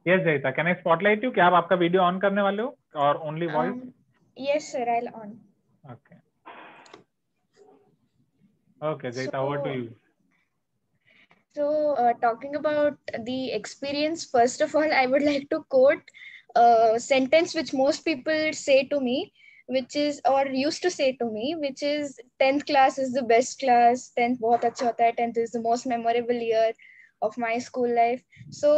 Yes Jayata, can I spotlight you? क्या आप आपका वीडियो ऑन करने वाले हो और only voice? Yes, sir, I'll on. Okay okay Jayata, over to So, you. talking about the experience, first of all, I would like to quote a sentence which most people say to me, which is, or used to say to me, which is 10th class is the best class, 10th बहुत अच्छा होता है, 10th is the most memorable year of my school life. So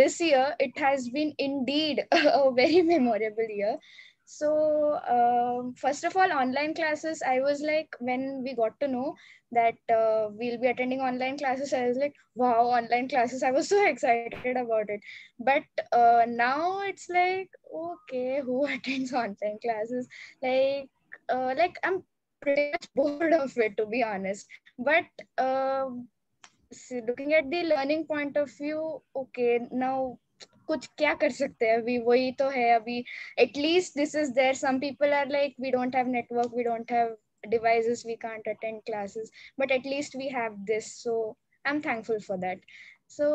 this year, it has been indeed a very memorable year. So first of all, online classes, I was like, when we got to know that we'll be attending online classes, I was like, wow, online classes. I was so excited about it. But now it's like, okay, who attends online classes? Like I'm pretty much bored of it, to be honest. But looking at the learning point of view, okay, now कुछ क्या कर सकते हैं, अभी वही तो है अभी. At least this is there. Some people are like, we don't have network, we don't have devices, we can't attend classes, but at least we have this. So I'm thankful for that. So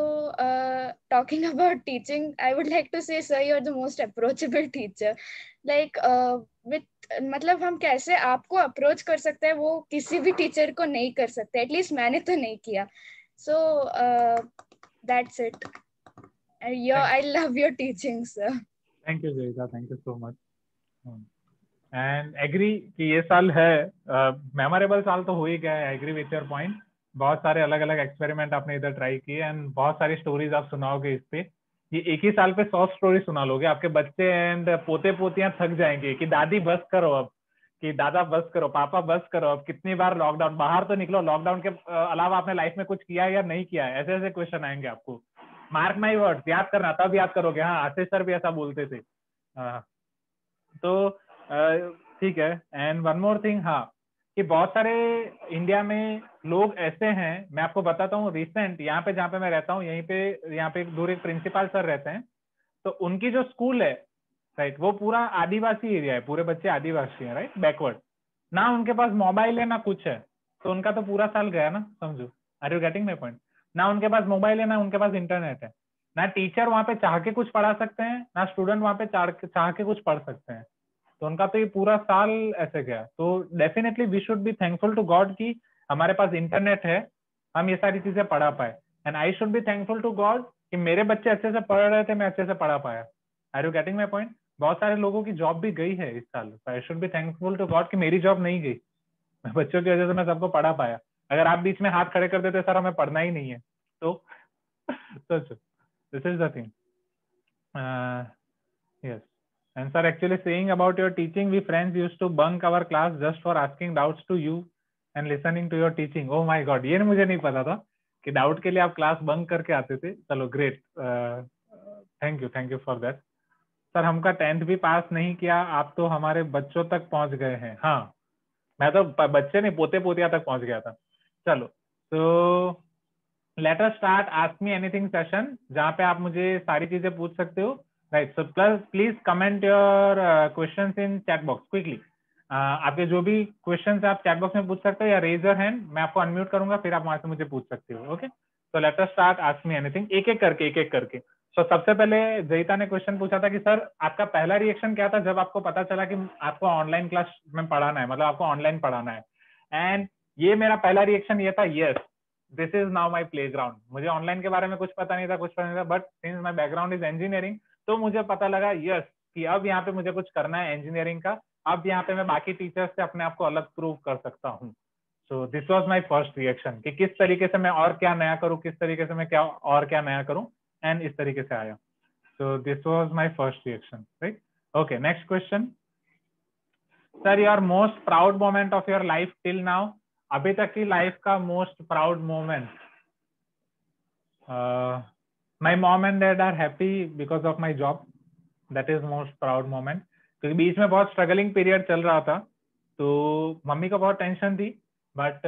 talking about teaching, I would like to say, sir, you're the most approachable teacher. Like with मतलब हम कैसे आपको approach कर सकते हैं, वो किसी भी टीचर को नहीं कर सकते. एटलीस्ट मैंने तो नहीं किया. So that's it. I love your teaching, sir. Thank you Jayata, thank you so much. And agree कि ये साल है मेमोरेबल साल तो हो ही गया है. Agree with your point. बहुत सारे अलग अलग एक्सपेरिमेंट आपने इधर ट्राई किए एंड बहुत सारी स्टोरीज आप सुनाओगे इस पे. ये एक ही साल पे 100 स्टोरी सुना लोगे. आपके बच्चे एंड पोते पोतियां थक जाएंगे कि दादी बस करो अब, कि दादा बस करो, पापा बस करो अब, कितनी बार लॉकडाउन, बाहर तो निकलो, लॉकडाउन के अलावा आपने लाइफ में कुछ किया या नहीं किया है, ऐसे ऐसे क्वेश्चन आएंगे आपको. मार्क माई वर्ड्स, याद करना, तब याद करोगे. हाँ, आशीष सर भी ऐसा बोलते थे. तो ठीक है. एंड वन मोर थिंग, हाँ, कि बहुत सारे इंडिया में लोग ऐसे हैं. मैं आपको बताता हूँ, रिसेंट यहाँ पे जहाँ पे मैं रहता हूँ, यहाँ पे दूर एक प्रिंसिपल सर रहते हैं. तो उनकी जो स्कूल है, राइट, वो पूरा आदिवासी एरिया है, पूरे बच्चे आदिवासी हैं, राइट, बैकवर्ड. ना उनके पास मोबाइल है ना कुछ है, तो उनका तो पूरा साल गया ना, समझो. Are you getting my point? ना उनके पास मोबाइल है ना उनके पास इंटरनेट है. ना टीचर वहां पे चाह के कुछ पढ़ा सकते हैं, ना स्टूडेंट वहां पे चाह के कुछ पढ़ सकते हैं. तो उनका तो ये पूरा साल ऐसे गया. तो definitely we should be thankful to God कि हमारे पास इंटरनेट है, हम ये सारी चीजें पढ़ा पाए. And I should be thankful to God कि मेरे बच्चे अच्छे से पढ़ रहे थे, मैं अच्छे से पढ़ा पाया. Are you getting my point? बहुत सारे लोगों की जॉब भी गई है इस साल. I should be thankful to God कि मेरी जॉब नहीं गई. बच्चों की वजह से मैं सबको पढ़ा पाया. अगर आप बीच में हाथ खड़े कर देते, सर हमें पढ़ना ही नहीं है, तो सोचो. This is the thing. Yes. And sir, actually saying about your teaching, we friends used to bunk our class just for asking doubts to you and listening to your teaching. Oh my God, ये मुझे नहीं पता था कि doubt के लिए आप class bunk करके आते थे. चलो great, thank you for that. Sir हमका 10th भी पास नहीं किया, आप तो हमारे बच्चों तक पहुंच गए हैं. हाँ, मैं तो बच्चे नहीं, पोते पोतिया तक पहुंच गया था. चलो, तो let us start ask me anything session, जहाँ पे आप मुझे सारी चीजें पूछ सकते हो. Right, so please comment your questions in chat box quickly. आपके जो भी क्वेश्चन है आप चैट बॉक्स में पूछ सकते हो या रेज योर हैंड, मैं आपको अनम्यूट करूंगा, फिर आप वहां से मुझे पूछ सकते हो. ओके, तो let us start ask me anything, एक एक करके. तो सबसे पहले जयिता ने क्वेश्चन पूछा था कि सर आपका पहला रिएक्शन क्या था जब आपको पता चला कि आपको ऑनलाइन क्लास में पढ़ाना है, मतलब आपको ऑनलाइन पढ़ाना है. एंड ये मेरा पहला रिएक्शन ये था, yes this is now my play ground. मुझे ऑनलाइन के बारे में कुछ पता नहीं था, but since my background is engineering, तो मुझे पता लगा यस कि अब यहाँ पे मुझे कुछ करना है इंजीनियरिंग का. अब यहाँ पे मैं बाकी टीचर्स से अपने आप को अलग प्रूव कर सकता हूँ. सो this was my first reaction कि किस तरीके से मैं और क्या नया करूँ, किस तरीके से मैं क्या नया करूँ, एंड इस तरीके से आया. So this was my first reaction, right. Okay, next question. Sir your most proud moment of your life till now. अभी तक की लाइफ का most proud moment. My mom and dad are happy because of my job. That is most proud moment. क्योंकि बीच में बहुत struggling period चल रहा था, तो मम्मी को बहुत टेंशन थी, बट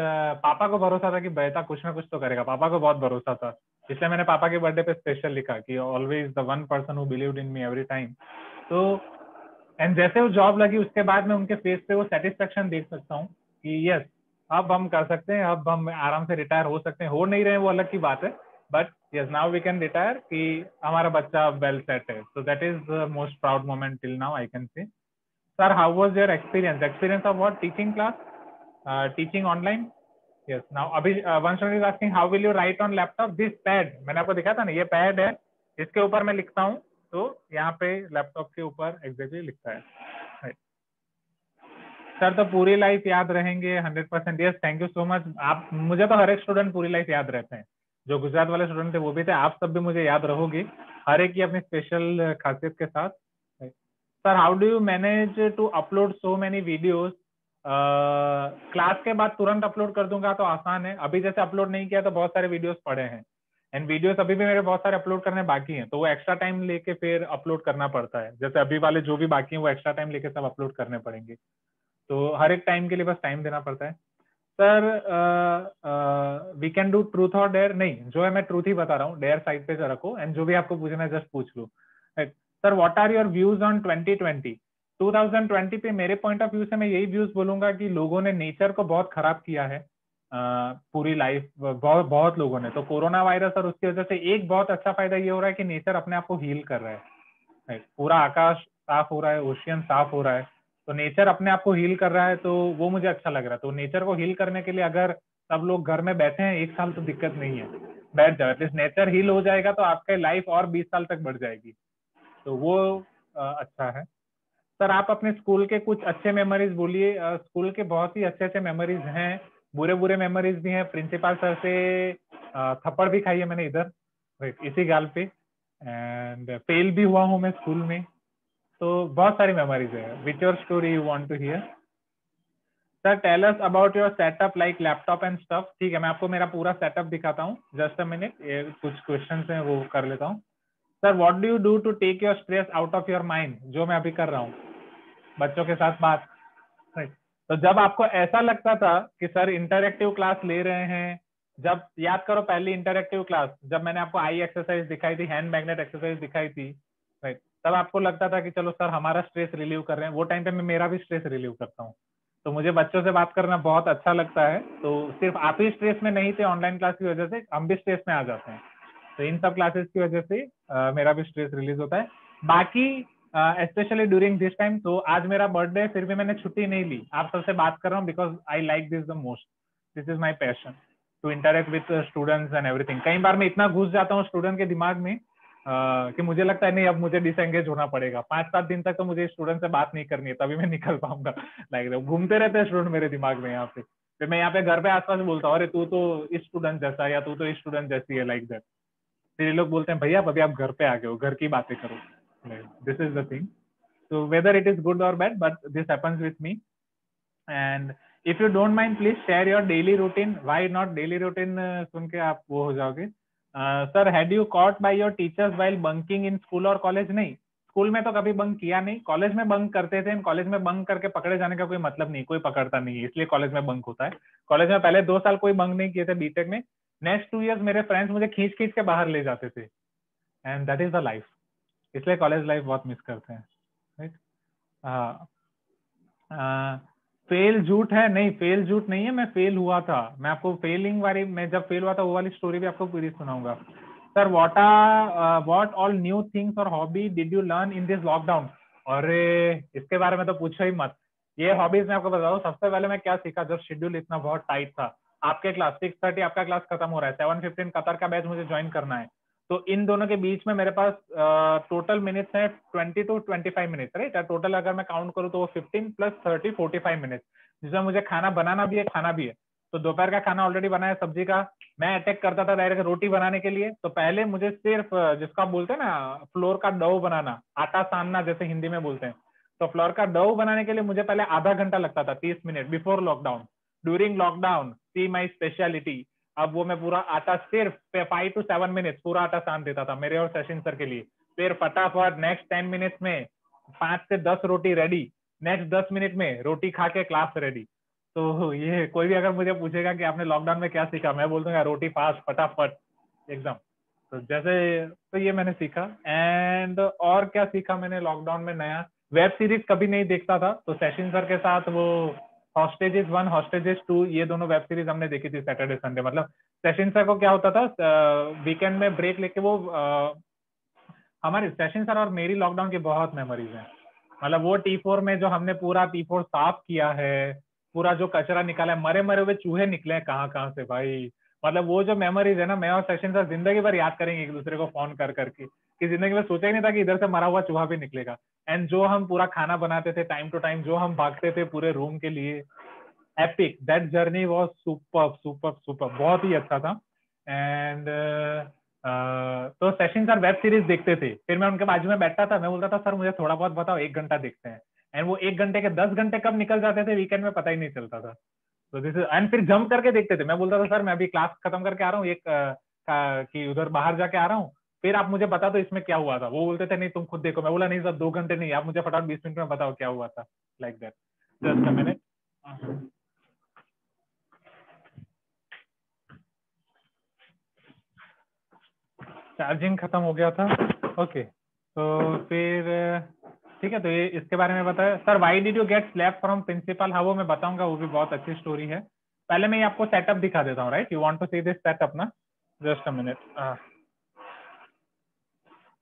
पापा को भरोसा था कि बेटा कुछ ना कुछ तो करेगा. पापा को बहुत भरोसा था, इसलिए मैंने पापा के बर्थडे पे स्पेशल लिखा कि always the one person who believed in me every time. तो एंड जैसे वो जॉब लगी उसके बाद मैं उनके फेस पे वो सेटिस्फेक्शन देख सकता हूँ कि यस अब हम कर सकते हैं, अब हम आराम से रिटायर हो सकते हैं. हो नहीं रहे वो अलग की बात है, but yes, now we can retire कि हमारा बच्चा well set है. So that is the most proud moment till now I can say. Sir, how was your experience? Experience of what? Teaching class? Teaching online? Yes. Now अभी one student is asking how will you write on laptop? This pad मैंने आपको दिखाया था ना, ये pad है, इसके ऊपर मैं लिखता हूँ, तो यहाँ पे लैपटॉप के ऊपर एग्जैक्टली लिखता है. सर तो पूरी लाइफ याद रहेंगे 100%. Yes, thank you so much. आप, मुझे तो हर एक स्टूडेंट पूरी लाइफ याद रहते हैं. जो गुजरात वाले स्टूडेंट थे वो भी थे, आप सब भी मुझे याद रहोगे, हर एक की अपनी स्पेशल खासियत के साथ. Sir how do you manage to upload so many videos? Class के बाद तुरंत अपलोड कर दूंगा तो आसान है. अभी जैसे अपलोड नहीं किया तो बहुत सारे वीडियोस पड़े हैं, एंड वीडियोस अभी भी मेरे बहुत सारे अपलोड करने बाकी हैं, तो वो एक्स्ट्रा टाइम लेके फिर अपलोड करना पड़ता है. जैसे अभी वाले जो भी बाकी हैं वो एक्स्ट्रा टाइम लेके सब अपलोड करने पड़ेंगे, तो हर एक टाइम के लिए बस टाइम देना पड़ता है. Sir we can do truth और डेयर? नहीं, जो है मैं ट्रूथ ही बता रहा हूँ, डेयर साइड पे रखो, एंड जो भी आपको पूछना है जस्ट पूछ लो. Sir what are your views on 2020? 2020 पे मेरे पॉइंट ऑफ व्यू से मैं यही व्यूज बोलूंगा कि लोगों ने नेचर को बहुत खराब किया है. पूरी लाइफ बहुत बहुत लोगों ने, तो कोरोना वायरस और उसकी वजह से एक बहुत अच्छा फायदा ये हो रहा है कि नेचर अपने आप को हील कर रहा है. पूरा आकाश साफ हो रहा है, ओशियन साफ हो रहा है, तो नेचर अपने आप को हील कर रहा है, तो वो मुझे अच्छा लग रहा है. तो नेचर को हील करने के लिए अगर सब लोग घर में बैठे हैं 1 साल तो दिक्कत नहीं है, बैठ जाओ. एटलीस्ट नेचर हील हो जाएगा तो आपका लाइफ और 20 साल तक बढ़ जाएगी, तो वो अच्छा है. सर आप अपने स्कूल के कुछ अच्छे मेमोरीज बोलिए. स्कूल के बहुत ही अच्छे अच्छे मेमोरीज हैं, बुरे बुरे मेमोरीज भी हैं. प्रिंसिपल सर से थप्पड़ भी खाई है मैंने इधर इसी गाल पे, एंड फेल भी हुआ हूँ मैं स्कूल में. तो बहुत सारी मेमोरीज है. Which your story you want to hear? Sir tell us about your setup like laptop and stuff. ठीक है, मैं आपको मेरा पूरा सेटअप दिखाता हूँ. जस्ट अ मिनट, कुछ क्वेश्चंस हैं वो कर लेता हूँ. Sir what do you do to take your stress out of your mind? जो मैं अभी कर रहा हूँ, बच्चों के साथ बात. Right. तो जब आपको ऐसा लगता था कि सर इंटरएक्टिव क्लास ले रहे हैं, जब याद करो पहली इंटरएक्टिव क्लास जब मैंने आपको आई एक्सरसाइज दिखाई थी, हैंड मैग्नेट एक्सरसाइज दिखाई थी, राइट, तब आपको लगता था कि चलो सर हमारा स्ट्रेस रिलीव कर रहे हैं. वो टाइम पे मैं मेरा भी स्ट्रेस रिलीव करता हूँ. तो मुझे बच्चों से बात करना बहुत अच्छा लगता है. तो सिर्फ आप ही स्ट्रेस में नहीं थे ऑनलाइन क्लास की वजह से, हम भी स्ट्रेस में आ जाते हैं. तो इन सब क्लासेस की वजह से मेरा भी स्ट्रेस रिलीज होता है. बाकी स्पेशली ड्यूरिंग दिस टाइम, तो आज मेरा बर्थडे है फिर भी मैंने छुट्टी नहीं ली, आप सबसे बात कर रहा हूँ, because I like this the most. This is my passion to interact with students and everything. कई बार मैं इतना घुस जाता हूँ स्टूडेंट के दिमाग में कि मुझे लगता है नहीं अब मुझे डिसएंगेज होना पड़ेगा. 5-7 दिन तक तो मुझे स्टूडेंट से बात नहीं करनी है, तभी मैं निकल पाऊंगा. लाइक घूमते रहते हैं स्टूडेंट मेरे दिमाग में यहाँ पे. फिर मैं यहाँ पे घर पे आसपास बोलता हूँ अरे तू तो इस स्टूडेंट जैसा, या तू तो इस स्टूडेंट जैसी है, लाइक दैट. फिर ये लोग बोलते हैं भैया अभी आप घर पे आ गए हो, घर की बातें करो. This is the thing. So whether it is good or bad, but this happens with me. And if you don't mind, please share your daily routine. Why not daily routine? सुन के आप वो हो जाओगे. Sir, had you caught by your teachers while bunking in school or college? नहीं, school में तो कभी bunk किया नहीं, कॉलेज में बंक करते थे. कॉलेज में बंक करके पकड़े जाने का कोई मतलब नहीं, कोई पकड़ता नहीं है, इसलिए कॉलेज में बंक होता है. कॉलेज में पहले 2 साल कोई बंक नहीं किए थे. बीटेक में नेक्स्ट 2 years मेरे फ्रेंड्स मुझे खींच खींच के बाहर ले जाते थे, and that is the life. इसलिए कॉलेज लाइफ बहुत मिस करते हैं. राइट. हाँ, फेल झूठ है? नहीं, फेल झूठ नहीं है, मैं फेल हुआ था. मैं आपको फेलिंग वाली, मैं जब फेल हुआ था वो वाली स्टोरी भी आपको पूरी सुनाऊंगा. Sir what all new things और hobby did you learn in this lockdown? अरे इसके बारे में तो पूछो ही मत. ये हॉबीज मैं आपको बता दूं, सबसे पहले मैं क्या सीखा जब शेड्यूल इतना बहुत टाइट था. आपके क्लास 6:30 आपका क्लास खत्म हो रहा है, 7:15 कतर का बैच मुझे ज्वाइन करना है. तो इन दोनों के बीच में मेरे पास टोटल मिनट्स है 20 to 25 मिनट्स. राइट, टोटल अगर मैं काउंट करूँ तो 15 + 30 45 मिनट्स, जिसमें मुझे खाना बनाना भी है, खाना भी है. तो दोपहर का खाना ऑलरेडी बना है, सब्जी का. मैं अटैक करता था डायरेक्ट रोटी बनाने के लिए. तो पहले मुझे सिर्फ जिसको आप बोलते हैं ना फ्लोर का डो बनाना, आटा सानना जैसे हिंदी में बोलते हैं, तो फ्लोर का डो बनाने के लिए मुझे पहले आधा घंटा लगता था, 30 minute before lockdown. During lockdown see my speciality, अब वो मैं पूरा आटा सिर्फ 5 to 7 मिनट्स पूरा आटा सान देता था मेरे और सचिन सर के लिए. फिर फटाफट नेक्स्ट 10 मिनट्स में 5 से 10 रोटी रेडी, नेक्स्ट 10 मिनट में रोटी खा के क्लास रेडी. तो ये कोई भी अगर मुझे पूछेगा कि आपने लॉकडाउन में क्या सीखा, मैं बोल दूंगा रोटी फास्ट फटाफट एकदम. तो जैसे तो ये मैंने सीखा. एंड और क्या सीखा मैंने लॉकडाउन में नया? वेब सीरीज कभी नहीं देखता था, तो सचिन सर के साथ वो हॉस्टेजेस 1, हॉस्टेजेस 2, ये दोनों वेब सीरीज हमने देखी थी सैटरडे संडे। मतलब सेशन सर को क्या होता था, वीकेंड में ब्रेक लेके वो हमारे सेशन सर और मेरी लॉकडाउन की बहुत मेमोरीज हैं। मतलब वो T4 में जो हमने पूरा T4 साफ किया है, पूरा जो कचरा निकाला है, मरे मरे हुए चूहे निकले हैं कहाँ कहाँ से भाई। मतलब वो जो मेमोरीज है ना, मैं और सेशन सर जिंदगी भर याद करेंगे एक दूसरे को फोन कर करके, कि जिंदगी में सोचा ही नहीं था कि इधर से मरा हुआ चूहा भी निकलेगा। एंड जो हम पूरा खाना बनाते थे टाइम टू टाइम, जो हम भागते थे पूरे रूम के लिए, epic, that journey was super super super, बहुत ही अच्छा था। एंड तो सेशन सर वेब सीरीज देखते थे, फिर मैं उनके बाजू में बैठता था, मैं बोलता था सर मुझे थोड़ा बहुत बताओ, 1 घंटा देखते हैं। एंड वो 1 घंटे के 10 घंटे कब निकल जाते थे वीकेंड में पता ही नहीं चलता था। तो दिस एंड फिर जंप करके देखते थे। मैं बोलता था सर मैं अभी क्लास खत्म करके आ रहा हूँ, कि उधर बाहर जाके आ रहा हूँ, फिर आप मुझे बता दो इसमें क्या हुआ था। वो बोलते थे नहीं तुम खुद देखो। मैं बोला नहीं सर 2 घंटे नहीं, आप मुझे फटाफट 20 मिनट में बताओ क्या हुआ था। Like that. Just a minute. Charging खत्म हो गया था। ओके तो फिर ठीक है, तो ये इसके बारे में बताया sir. Why did you get slap from principal? हाँ वो मैं बताऊंगा, वो भी बहुत अच्छी स्टोरी है। पहले मैं आपको सेटअप दिखा देता हूँ, right? You want to see this setup ना? Just a minute,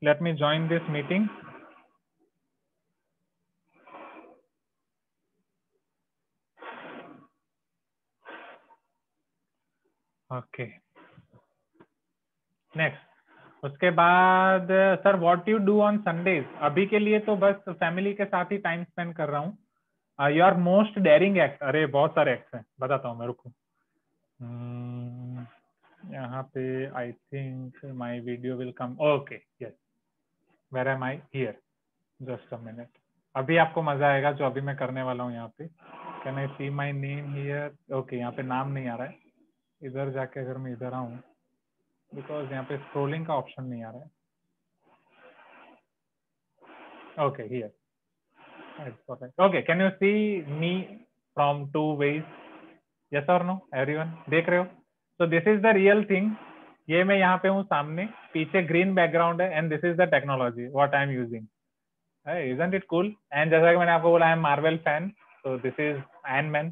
let me join this meeting. Okay next. उसके बाद sir what you do on Sundays? अभी के लिए तो बस फैमिली के साथ ही टाइम स्पेंड कर रहा हूँ। Your most daring act? अरे बहुत सारे एक्ट्स हैं, बताता हूँ मैं, रुको। यहाँ पे I think my video will come. Okay yes, where am I? Here, just a minute. अभी आपको मजा आएगा जो अभी मैं करने वाला हूँ यहाँ पे। Can I see my name here? Okay, यहाँ पे नाम नहीं आ रहा है। इधर जाके अगर मैं इधर आऊँ, बिकॉज यहाँ पे स्क्रोलिंग का ऑप्शन नहीं आ रहा है। Okay here, okay can you see me from 2 ways? Yes और नो एवरीवन? देख रहे हो? So this is the real thing. ये मैं यहाँ पे हूँ सामने, पीछे ग्रीन बैकग्राउंड है, and this is the technology what I am using. Isn't it cool? And जैसा कि मैंने आपको बोला, आई एम मार्वल फैन, तो this is Iron Man.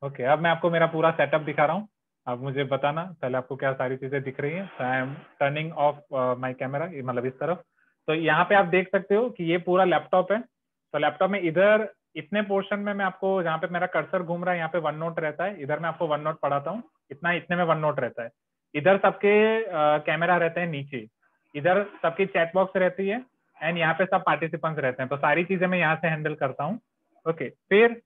Okay, अब मैं आपको मेरा पूरा सेटअप दिखा रहा हूँ। अब मुझे बताना पहले आपको क्या सारी चीजें दिख रही हैं। I am turning of my camera, मतलब इस तरफ। तो यहाँ पे आप देख सकते हो कि ये पूरा लैपटॉप है। तो लैपटॉप में इधर इतने पोर्शन में मैं आपको, जहाँ पे मेरा कर्सर घूम रहा है, यहाँ पे वन नोट रहता है। इधर मैं आपको वन नोट पढ़ाता हूँ, इतने में वन नोट रहता है। इधर सबके कैमरा रहते हैं नीचे, इधर सबकी चैट बॉक्स रहती है, एंड यहाँ पे सब पार्टिसिपेंट्स रहते हैं। तो सारी चीजें मैं यहाँ से हैंडल करता हूँ। ओके फिर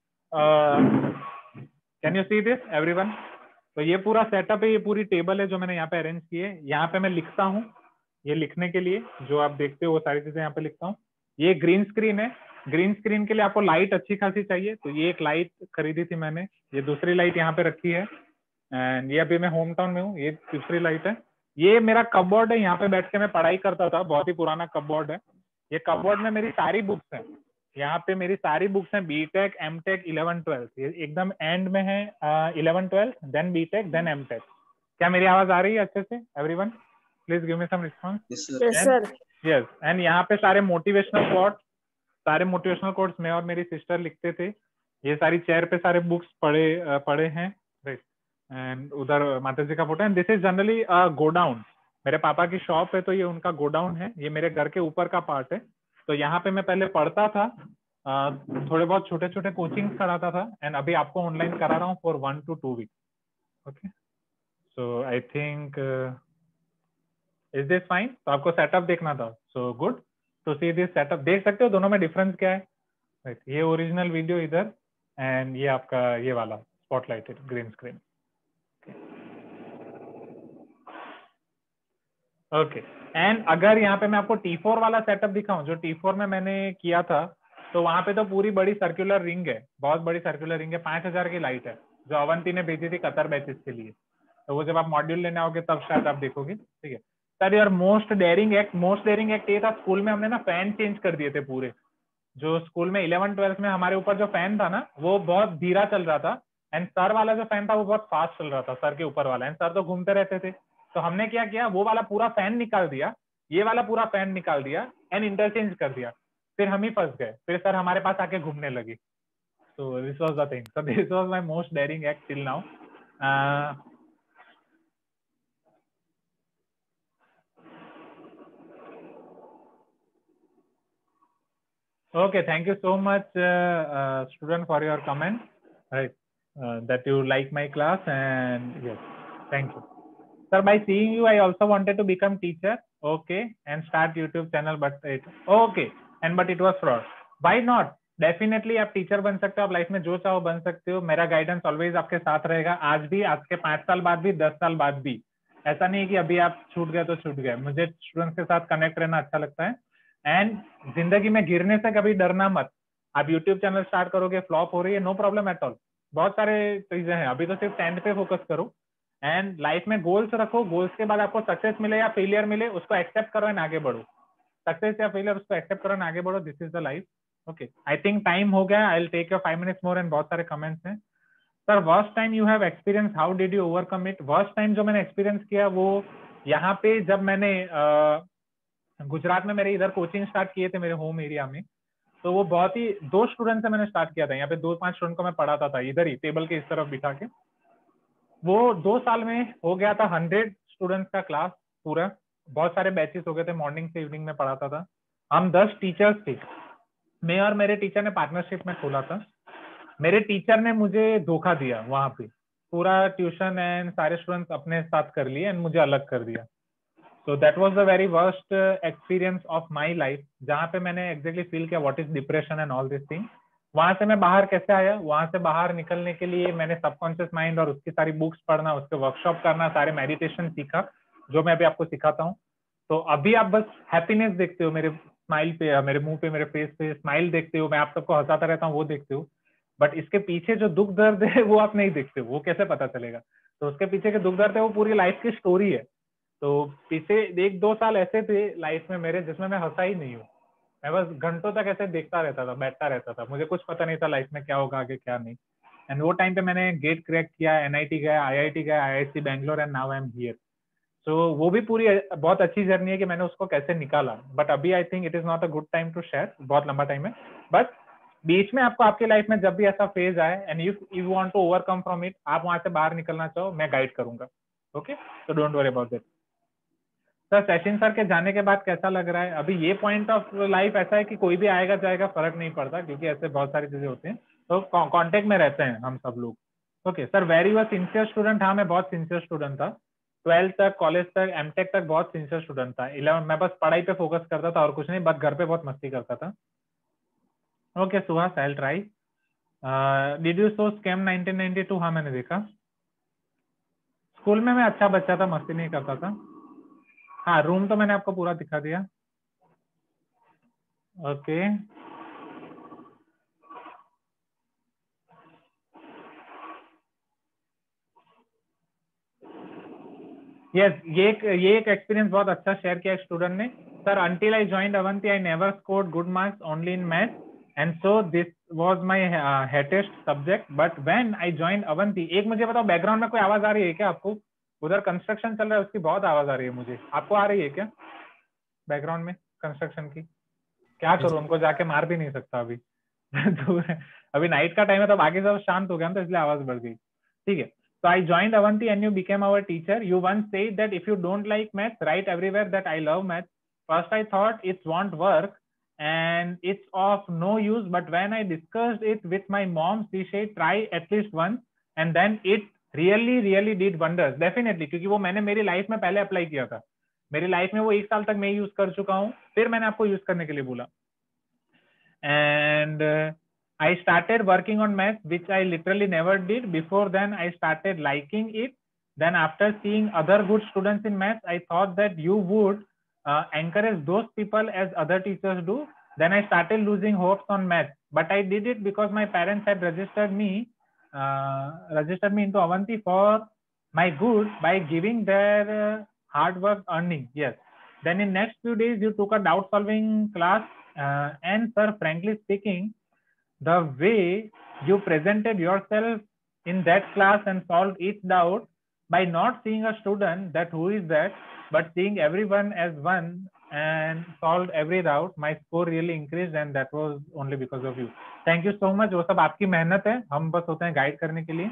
can you see this everyone? तो ये पूरा सेटअप है, ये पूरी टेबल है जो मैंने यहाँ पे अरेंज की है। यहाँ पे मैं लिखता हूँ, ये लिखने के लिए जो आप देखते हो वो सारी चीजें यहाँ पे लिखता हूँ। ये ग्रीन स्क्रीन है। ग्रीन स्क्रीन के लिए आपको लाइट अच्छी खासी चाहिए, तो ये एक लाइट खरीदी थी मैंने। ये दूसरी लाइट यहाँ पे रखी है, एंड ये अभी मैं होम टाउन में हूँ। ये दूसरी लाइट है। ये मेरा कपबोर्ड है, यहाँ पे बैठ के मैं पढ़ाई करता था, बहुत ही पुराना कपबोर्ड है। ये कपबोर्ड में मेरी सारी बुक्स हैं। यहाँ पे मेरी सारी बुक्स हैं, बीटेक, एमटेक, 11-12, ये एकदम एंड में है। 11-12, देन बीटेक, देन एमटेक। क्या मेरी आवाज आ रही है अच्छे से everyone? Please give me some response. Yes sir. Yes, and यहाँ पे सारे मोटिवेशनल कोट्स मैं और मेरी सिस्टर लिखते थे। ये सारी चेयर पे सारे बुक्स पड़े हैं, राइट। एंड उधर माता जी का photo. And this is generally godown, मेरे पापा की शॉप है, तो ये उनका गोडाउन है। ये मेरे घर के ऊपर का पार्ट है। तो यहाँ पे मैं पहले पढ़ता था, थोड़े बहुत छोटे छोटे कोचिंग कराता था, एंड अभी आपको ऑनलाइन करा रहा हूँ फॉर 1 to 2 वीक। Okay, so I think is this fine? तो आपको सेटअप देखना था, so good to see this setup. देख सकते हो दोनों में डिफरेंस क्या है, राइट? ये ओरिजिनल वीडियो इधर, एंड ये आपका ये वाला स्पॉटलाइटेड ग्रीन स्क्रीन। ओके, एंड अगर यहाँ पे मैं आपको T4 वाला सेटअप दिखाऊं, जो T4 में मैंने किया था, तो वहां पे तो पूरी बड़ी सर्कुलर रिंग है, बहुत बड़ी सर्कुलर रिंग है, 5000 की लाइट है, जो अवंती ने भेजी थी कतर बैचेस के लिए। तो वो जब आप मॉड्यूल लेने आओगे तब शायद आप देखोगे, ठीक है? सर यार मोस्ट डेयरिंग एक्ट ये था, स्कूल में हमने ना फैन चेंज कर दिए थे पूरे। जो स्कूल में 11-12 में हमारे ऊपर जो फैन था ना, वो बहुत धीरा चल रहा था, एंड सर वाला जो फैन था वो बहुत फास्ट चल रहा था, सर के ऊपर वाला, एंड सर तो घूमते रहते थे। तो हमने क्या किया, वो वाला पूरा फैन निकाल दिया, ये वाला पूरा फैन निकाल दिया, एंड इंटरचेंज कर दिया। फिर हम ही फंस गए, फिर सर हमारे पास आके घूमने लगी। So this was the thing. So this was my most daring act till now. Okay, thank you so much, student, for your comment. Right, that you like my class, and yes, thank you. Sir, by seeing you, I also wanted to become teacher. Okay, and start YouTube channel, but it okay, but it was fraud. Why not? Definitely आप teacher बन सकते हो, आप life में जो चाहो बन सकते हो. मेरा गाइडेंस ऑलवेज आपके साथ रहेगा, आज भी, आज के 5 साल बाद भी, 10 साल बाद भी. ऐसा नहीं है कि अभी आप छूट गए तो छूट गए. मुझे स्टूडेंट्स के साथ कनेक्ट रहना अच्छा लगता है. एंड जिंदगी में गिरने से कभी डरना मत. आप यूट्यूब चैनल स्टार्ट करोगे, फ्लॉप हो रही है, नो प्रॉब्लम एट ऑल. बहुत सारे चीजें हैं, अभी तो सिर्फ 10th पे फोकस करो. एंड लाइफ में गोल्स रखो, गोल्स के बाद आपको सक्सेस मिले या फेलियर मिले, उसको एक्सेप्ट करो एंड आगे बढ़ो. सक्सेस या फेलियर, उसको एक्सेप्ट करो एंड आगे बढ़ो. This is the life. Okay, I think time हो गया. I will take your 5 minutes more. And बहुत सारे कमेंट्स हैं. Sir, worst time you have experience, how did you overcome it? Worst time जो मैंने एक्सपीरियंस किया वो यहाँ पे, जब मैंने गुजरात में मेरे इधर कोचिंग स्टार्ट किए थे मेरे होम एरिया में. तो वो बहुत ही 2 स्टूडेंट से मैंने स्टार्ट किया था. यहाँ पे 2-5 स्टूडेंट को मैं पढ़ाता था इधर ही टेबल के इस तरफ बिठा के. वो 2 साल में हो गया था 100 स्टूडेंट्स का क्लास पूरा. बहुत सारे बैचेस हो गए थे, मॉर्निंग से इवनिंग में पढ़ाता था. हम 10 टीचर्स थे. मैं और मेरे टीचर ने पार्टनरशिप में खोला था. मेरे टीचर ने मुझे धोखा दिया वहां पे. पूरा ट्यूशन एंड सारे स्टूडेंट्स अपने साथ कर लिए एंड मुझे अलग कर दिया. So that was the very worst experience of my life, जहाँ पे मैंने एग्जैक्टली फील किया what is depression and all this thing. वहां से मैं बाहर कैसे आया? वहां से बाहर निकलने के लिए मैंने सबकॉन्शियस माइंड और उसकी सारी बुक्स पढ़ना, उसके वर्कशॉप करना, सारे मेडिटेशन सीखा, जो मैं अभी आपको सिखाता हूँ. तो अभी आप बस हैप्पीनेस देखते हो मेरे स्माइल पे, मेरे मुंह पे, मेरे फेस पे स्माइल देखते हो. मैं आप सबको हंसाता रहता हूँ, वो देखते हो. बट इसके पीछे जो दुख दर्द है वो आप नहीं देखते हो. वो कैसे पता चलेगा? तो उसके पीछे के दुख दर्द है, वो पूरी लाइफ की स्टोरी है. तो पीछे 1-2 साल ऐसे थे लाइफ में मेरे जिसमें मैं हंसा ही नहीं हूँ. मैं बस घंटों तक ऐसे देखता रहता था, बैठता रहता था. मुझे कुछ पता नहीं था लाइफ में क्या होगा आगे, क्या नहीं. एंड वो टाइम पे मैंने गेट क्रैक किया, एनआईटी गया, आईआईटी गया, IISc Bangalore, and now I am here. So वो भी पूरी बहुत अच्छी जर्नी है कि मैंने उसको कैसे निकाला. बट अभी I think it is not a good time to share, बहुत लंबा टाइम है. बट बीच में आपको आपके लाइफ में जब भी ऐसा फेज आए and you want to overcome from it, आप वहां से बाहर निकलना चाहो, मैं गाइड करूंगा. Okay, so don't worry about that. Sir, Sachin sir के जाने के बाद कैसा लग रहा है? अभी ये पॉइंट ऑफ लाइफ ऐसा है कि कोई भी आएगा जाएगा, फर्क नहीं पड़ता, क्योंकि ऐसे बहुत सारी चीजें होती हैं. तो कांटेक्ट में रहते हैं हम सब लोग. Okay sir, very was sincere student. हाँ, मैं बहुत सिंसियर स्टूडेंट था. 12th तक, कॉलेज तक, एमटेक तक बहुत सिंसियर स्टूडेंट था. 11 मैं बस पढ़ाई पे फोकस करता था और कुछ नहीं, बस घर पे बहुत मस्ती करता था. Okay Suhas, I will try. Did you so scam 1992? हाँ, मैंने देखा. स्कूल में मैं अच्छा बच्चा था, मस्ती नहीं करता था. हाँ, रूम तो मैंने आपको पूरा दिखा दिया. ओके, यस, ये एक एक्सपीरियंस बहुत अच्छा शेयर किया स्टूडेंट ने. Sir, until I joined Avanti I never scored good marks, only in maths, and so this was my hatest subject. But when I joined Avanti, एक मुझे बताओ, बैकग्राउंड में कोई आवाज आ रही है क्या आपको? उधर कंस्ट्रक्शन चल रहा है, उसकी बहुत आवाज आ रही है मुझे. आपको आ रही है क्या बैकग्राउंड में कंस्ट्रक्शन की? क्या करूं, उनको जाके मार भी नहीं सकता अभी. दूर है. अभी नाइट का टाइम है, तो आगे सब शांत हो गया, तो इसलिए आवाज बढ़ गई. ठीक है. So I joined Avanti and you became our teacher. You once said that if you don't like math, write everywhere that I love math. First I thought it won't work and it's of no use. But when I discussed it with my mom, she said try at least once, and then it really did wonders. Definitely, क्योंकि वो मैंने मेरी life में पहले apply किया था. मेरी life में वो 1 साल तक मैं यूज कर चुका हूँ, फिर मैंने आपको यूज करने के लिए बोला. And I started working on math, which I literally never did. Before then, I started liking it. Then after seeing other good students in math, I thought that you would encourage those people as other teachers do. Then I started losing hopes on math. But I did it because my parents had registered me into Avanti for my good by giving their hard work earning. Yes. Then in next few days, you took a doubt solving class. And sir, frankly speaking, the way you presented yourself in that class and solved each doubt by not seeing a student that who is that, but seeing everyone as one, and solved every doubt. My score really increased and that was only because of you. Thank you so much. वो सब आपकी मेहनत है, हम बस होते हैं guide करने के लिए.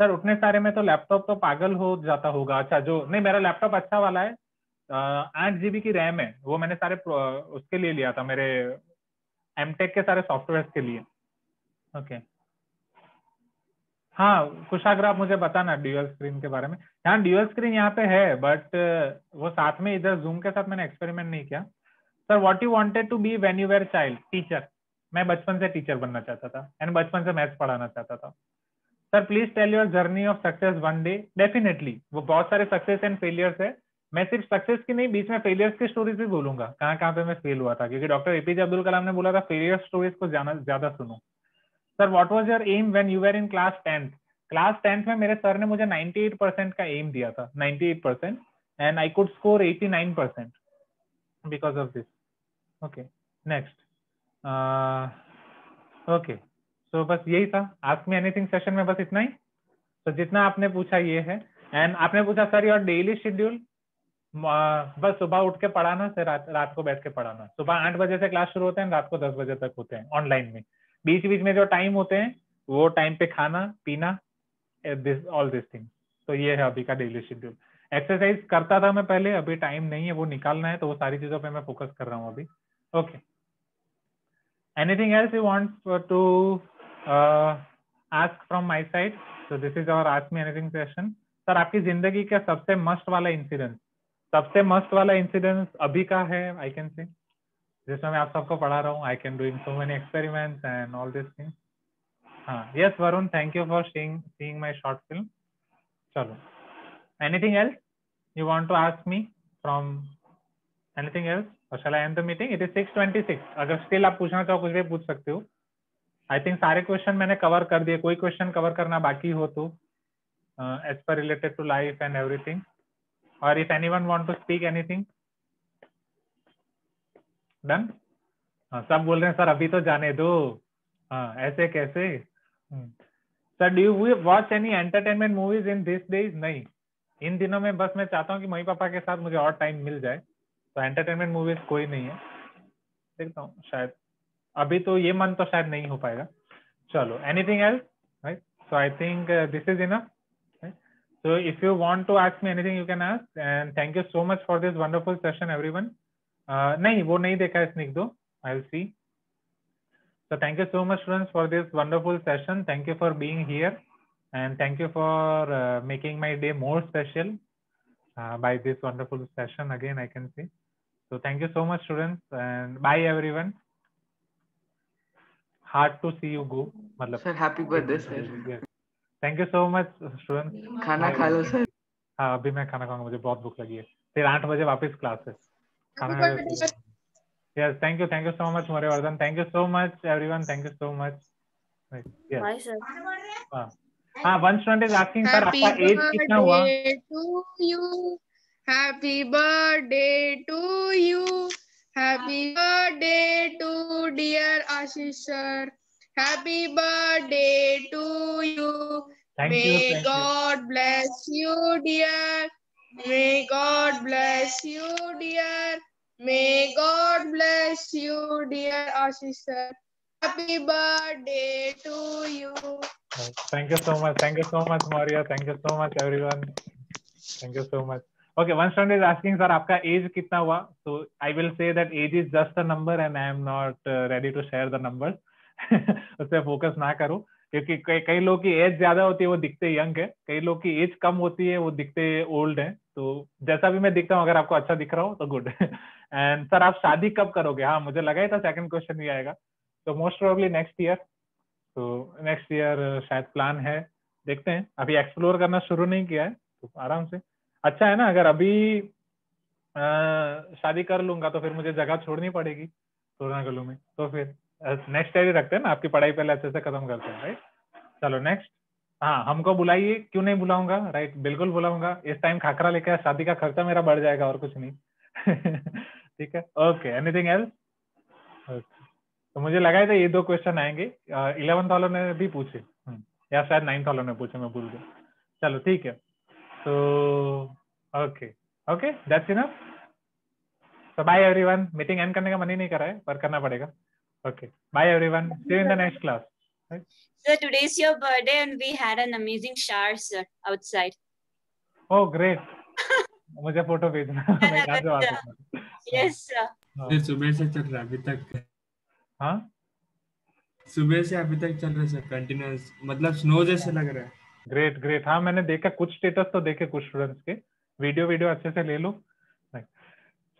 सर उतने सारे में तो लैपटॉप तो पागल हो जाता होगा. अच्छा जो नहीं, मेरा लैपटॉप अच्छा वाला है, 8 GB की रैम है, वो मैंने सारे उसके लिए लिया था, मेरे एमटेक के सारे सॉफ्टवेयर के लिए. ओके हाँ कुशाग्र आप मुझे बताना ड्यूअल स्क्रीन के बारे में. हाँ ड्यूअल स्क्रीन यहाँ पे है, बट वो साथ में इधर जूम के साथ मैंने एक्सपेरिमेंट नहीं किया. Sir what you wanted to be when you were child? Teacher. मैं बचपन से टीचर बनना चाहता था एंड बचपन से मैथ्स पढ़ाना चाहता था. Sir please tell your journey of success one day. Definitely वो बहुत सारे सक्सेस एंड फेलियर्स है. मैं सिर्फ सक्सेस की नहीं, बीच में फेलियर्स की स्टोरीज भी बोलूंगा, कहाँ कहाँ पे मैं फेल हुआ था, क्योंकि डॉक्टर एपीजे अब्दुल कलाम ने बोला था फेलियर स्टोरीज को ज्यादा सुनो. Sir what was your M when you were in class 10th? Class 10th में मेरे सर ने मुझे 98% का एम दिया था, 98%, and I could score 89% because of this. Okay next. Okay so बस यही था आस्क मी एनीथिंग सेशन में, बस इतना ही. तो जितना आपने पूछा ये है. एंड आपने पूछा सर योर डेली शेड्यूल. बस सुबह उठ के पढ़ाना, फिर रात को बैठ के पढ़ाना. सुबह 8 बजे से क्लास शुरू होते हैं, रात को 10 बजे तक होते हैं ऑनलाइन में. बीच बीच में जो टाइम होते हैं वो टाइम पे खाना पीना, ऑल दिस थिंग. तो ये है अभी का डेली शेड्यूल. एक्सरसाइज करता था मैं पहले, अभी टाइम नहीं है, वो निकालना है, तो वो सारी चीजों पे मैं फोकस कर रहा हूँ अभी. Okay anything else you want to ask from my side? So this is our ask me anything session. Sir आपकी जिंदगी का सबसे मस्त वाला इंसिडेंस? सबसे मस्त वाला इंसिडेंस अभी का है, आई कैन से, जिसमें मैं आप सबको पढ़ा रहा हूँ. I can doing so many experiments and all this things. हाँ yes Varun, thank you for seeing my short film. चलो anything else you want to ask me from anything else or shall I end the meeting? It is 6:26. अगर still आप पूछना चाहो कुछ भी पूछ सकते हो. आई थिंक सारे क्वेश्चन मैंने कवर कर दिए. कोई क्वेश्चन कवर करना बाकी हो तो एज पर related to life and everything, और if anyone want to speak anything. Done. सब बोल रहे हैं सर अभी तो जाने दो. हाँ ऐसे कैसे. Sir do you watch any entertainment movies in this days? नहीं, इन दिनों में बस मैं चाहता हूँ कि मम्मी पापा के साथ मुझे और टाइम मिल जाए, तो एंटरटेनमेंट मूवीज कोई नहीं है. देखता हूँ शायद अभी तो ये मन तो शायद नहीं हो पाएगा. चलो anything else right. So I think this is enough. So if you want to ask me anything, you can ask. And thank you so much for this wonderful session, everyone. नहीं वो नहीं देखा है स्निग्धो. I'll see. So thank you so much, students, for this wonderful session. Thank you for being here, and thank you for making my day more special by this wonderful session. Again, I can see. So thank you so much, students, and bye, everyone. Hard to see you go. Sir, happy birthday, sir. Yes. Thank you so much, students. खाना खा लो sir. हाँ अभी मैं खाना खाऊंगा, मुझे बहुत भूख लगी है. फिर 8 बजे वापस क्लास है. खाना. Yes, thank you so much, Moryavardhan. Thank you so much, everyone. Thank you so much. Right. Yes. Bye, sir. हाँ one student is asking sir आपका एज कितना हुआ? Happy birthday to you. Happy birthday to dear Ashish sir. Happy birthday to you. May God bless you, dear. May God bless you, dear. May God bless you, dear Ashish sir. Happy birthday to you. Thank you so much, Maria. Thank you so much, everyone. Thank you so much. Okay, one student is asking sir आपका as कितना हुआ? So I will say that age is just a number and I am not ready to share the numbers. उस पर focus ना करो, क्योंकि कई लोग की एज ज्यादा होती है वो दिखते यंग है, कई लोग की एज कम होती है वो दिखते ओल्ड है. तो जैसा भी मैं दिखता हूँ, अगर आपको अच्छा दिख रहा हो तो गुड. एंड सर आप शादी कब करोगे? हाँ मुझे लगा ही था सेकंड क्वेश्चन भी आएगा. तो मोस्ट प्रोबेबली नेक्स्ट ईयर. तो नेक्स्ट ईयर शायद प्लान है, देखते हैं. अभी एक्सप्लोर करना शुरू नहीं किया है, तो आराम से. अच्छा है ना, अगर अभी शादी कर लूंगा तो फिर मुझे जगह छोड़नी पड़ेगी तोरनागलू में, तो फिर नेक्स्ट ईयर ही रखते हैं ना. आपकी पढ़ाई पहले अच्छे से खत्म करते हैं, राइट. चलो नेक्स्ट. हाँ हमको बुलाइए, क्यों नहीं बुलाऊंगा, राइट. बिल्कुल बुलाऊंगा. इस टाइम खाकरा लेके शादी का खर्चा मेरा बढ़ जाएगा और कुछ नहीं. ठीक है. Okay anything else? तो मुझे लगा था ये 2 क्वेश्चन आएंगे. 11th वालों ने भी पूछे या शायद 9th वालों ने पूछे, मैं भूल गया. चलो ठीक है. तो okay that's enough. So bye everyone. Meeting end करने का मन ही नहीं कर रहा है पर करना पड़ेगा। Okay bye everyone, see you in the next class. Sir, today's your birthday and we had an amazing shower, sir, outside. Oh great, मुझे फोटो भेजना। मैं यहाँ से आ सकता हूँ। Yes, sir. फिर सुबह से चल रहा है अभी तक। हाँ सुबह से अभी तक चल रहा है सर, कंटिन्यूअस, मतलब स्नो जैसे लग रहा है। Great great. हाँ मैंने देखा कुछ स्टेटस तो देखे कुछ स्टूडेंट्स के, वीडियो अच्छे से ले लो।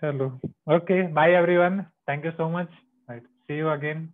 चलो okay bye everyone, thank you so much, see you again.